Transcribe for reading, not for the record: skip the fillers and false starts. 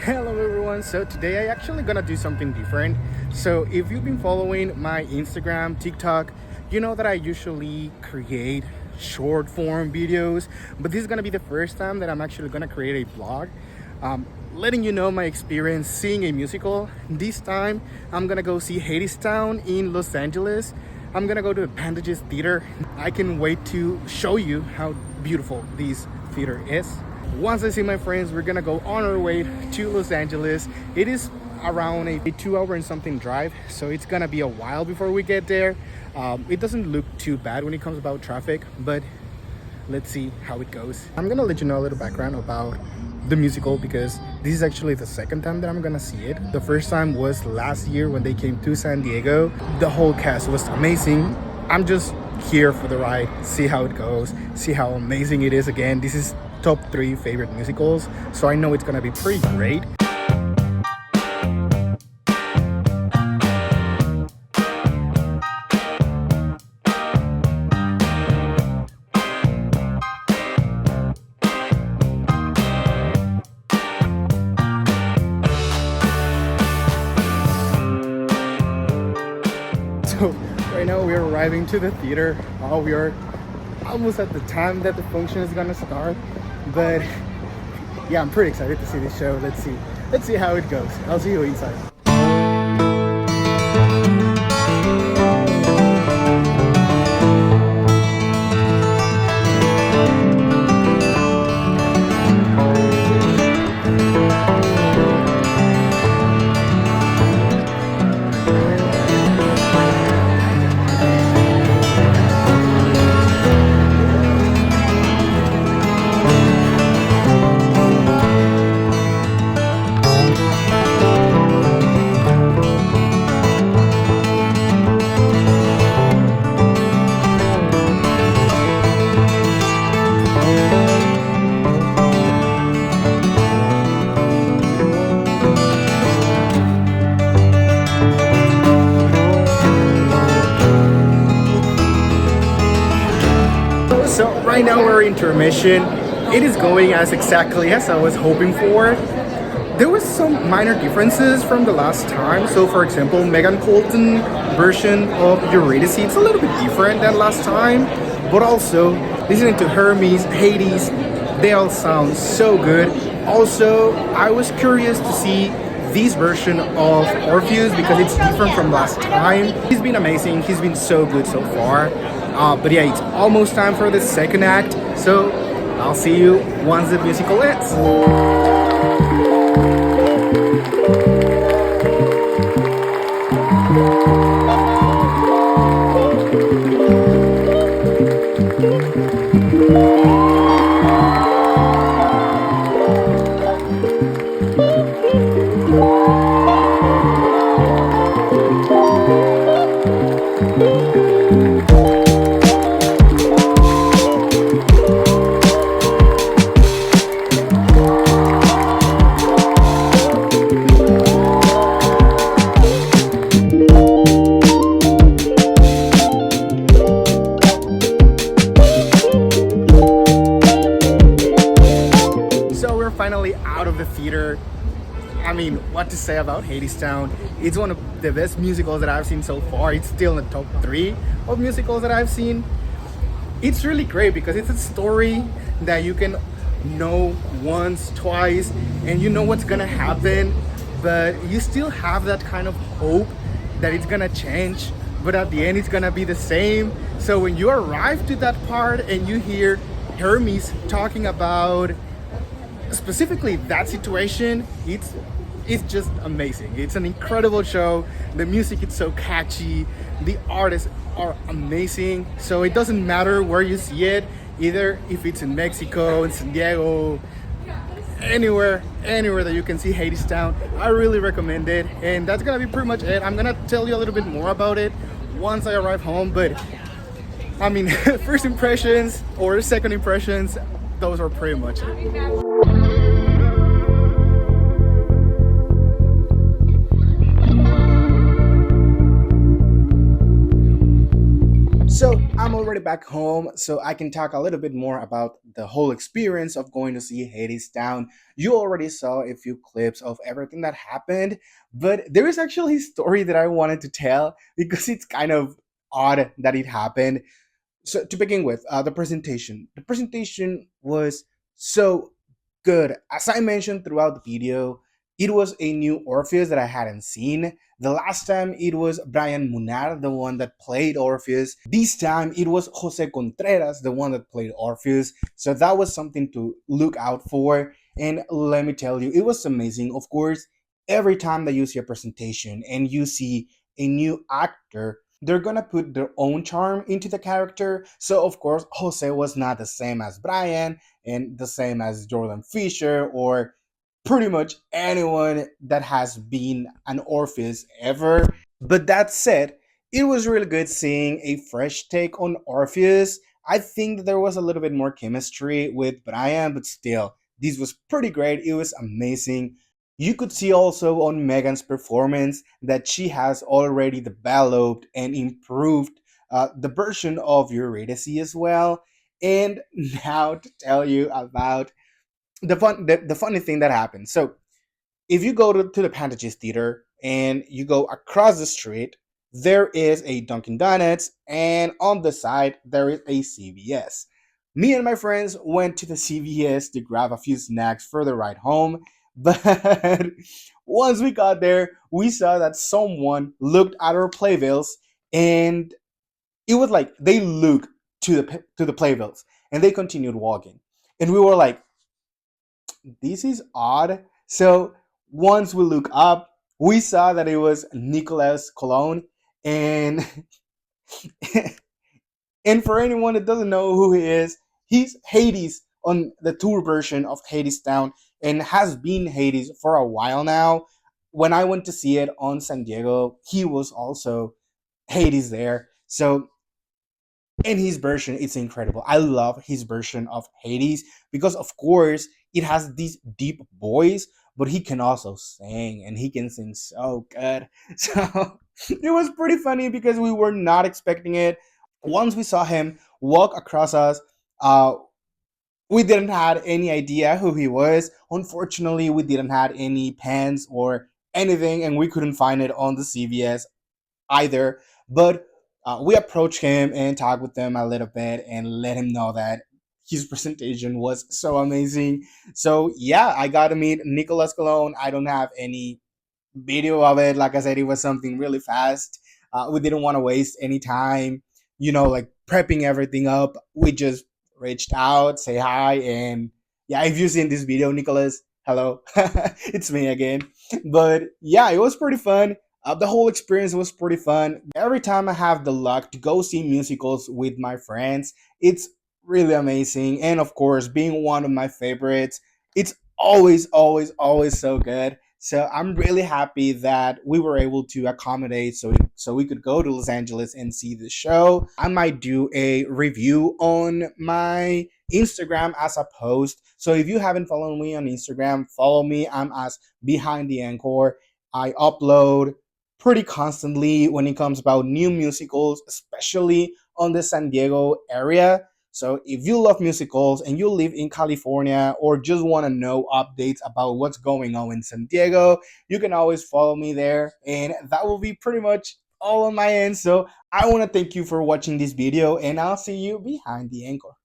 Hello everyone, so today I actually gonna do something different. So if you've been following my Instagram, TikTok, you know that I usually create short form videos, but this is gonna be the first time that I'm actually gonna create a vlog, letting you know my experience seeing a musical. This time I'm gonna go see Hadestown in Los Angeles. I'm gonna go to the Pantages Theatre. I can wait to show you how beautiful this theater is. Once I see my friends, we're gonna go on our way to Los Angeles. It is around a 2 hour and something drive, so it's gonna be a while before we get there. It doesn't look too bad when it comes about traffic, but let's see how it goes. I'm gonna let you know a little background about the musical because this is actually the second time that I'm gonna see it. The first time was last year when they came to San Diego. The whole cast was amazing. I'm just here for the ride, see how it goes, see how amazing it is again. This is top 3 favorite musicals, so I know it's gonna be pretty great. So right now we're arriving to the theater. We are almost at the time that the function is gonna start, but yeah, I'm pretty excited to see this show. Let's see how it goes. I'll see you inside. So right now we're in intermission. It is going as exactly as I was hoping for. There was some minor differences from the last time. So for example, Megan Colton version of Eurydice, it's a little bit different than last time. But also, listening to Hermes, Hades, they all sound so good. Also, I was curious to see this version of Orpheus because it's different from last time. He's been amazing, he's been so good so far. But yeah, it's almost time for the second act, so I'll see you once the musical ends. Finally out of the theater. I mean, what to say about Hadestown? It's one of the best musicals that I've seen so far. It's still in the top 3 of musicals that I've seen. It's really great because it's a story that you can know once, twice, and you know what's gonna happen, but you still have that kind of hope that it's gonna change, but at the end it's gonna be the same. So when you arrive to that part and you hear Hermes talking about specifically that situation, it's just amazing. It's an incredible show. The music is so catchy, the artists are amazing, so it doesn't matter where you see it, either if it's in Mexico, in San Diego, anywhere that you can see Hadestown. I really recommend it, and that's gonna be pretty much it. I'm gonna tell you a little bit more about it once I arrive home, but I mean, first impressions or second impressions, those are pretty much it. So I'm already back home, so I can talk a little bit more about the whole experience of going to see Hadestown. You already saw a few clips of everything that happened, but there is actually a story that I wanted to tell because it's kind of odd that it happened. So to begin with, the presentation. The presentation was so good. As I mentioned throughout the video, it was a new Orpheus that I hadn't seen. The last time it was Brian Munar, the one that played Orpheus. This time it was Jose Contreras, the one that played Orpheus. So that was something to look out for. And let me tell you, it was amazing. Of course, every time that you see a presentation and you see a new actor, they're gonna put their own charm into the character. So of course, Jose was not the same as Brian and the same as Jordan Fisher or pretty much anyone that has been an Orpheus ever. But that said, it was really good seeing a fresh take on Orpheus. I think that there was a little bit more chemistry with Brian, but still, this was pretty great. It was amazing. You could see also on Megan's performance that she has already developed and improved the version of Eurydice as well. And now to tell you about the funny thing that happened. So if you go to the Pantages Theatre and you go across the street, there is a Dunkin' Donuts, and on the side there is a CVS. Me and my friends went to the CVS to grab a few snacks for the ride home, but once we got there, we saw that someone looked at our playbills, and it was like they looked to the playbills, and they continued walking, and we were like, this is odd. So once we look up, we saw that it was Nicolas Cologne, and and for anyone that doesn't know who he is, he's Hades on the tour version of Hadestown and has been Hades for a while now. When I went to see it on San Diego, he was also Hades there. So in his version, it's incredible. I love his version of Hades because, of course, it has this deep voice, but he can also sing, and he can sing so good. So it was pretty funny because we were not expecting it. Once we saw him walk across us, uh, we didn't had any idea who he was. Unfortunately, we didn't had any pens or anything, and we couldn't find it on the CVS either. But we approached him and talked with him a little bit and let him know that his presentation was so amazing. So yeah, I got to meet Nicolas Cologne. I don't have any video of it. Like I said, it was something really fast. We didn't want to waste any time, like prepping everything up. We just reached out, say hi, and yeah, if you've seen this video, Nicholas, hello, it's me again. But yeah, it was pretty fun. The whole experience was pretty fun. Every time I have the luck to go see musicals with my friends, it's really amazing. And of course, being one of my favorites, it's always, always, always so good. So I'm really happy that we were able to accommodate so we could go to Los Angeles and see the show. I might do a review on my Instagram as a post. So if you haven't followed me on Instagram, follow me. I'm as Behind the Encore. I upload pretty constantly when it comes about new musicals, especially on the San Diego area. So if you love musicals and you live in California or just want to know updates about what's going on in San Diego, you can always follow me there. And that will be pretty much all on my end. So I want to thank you for watching this video, and I'll see you behind the anchor.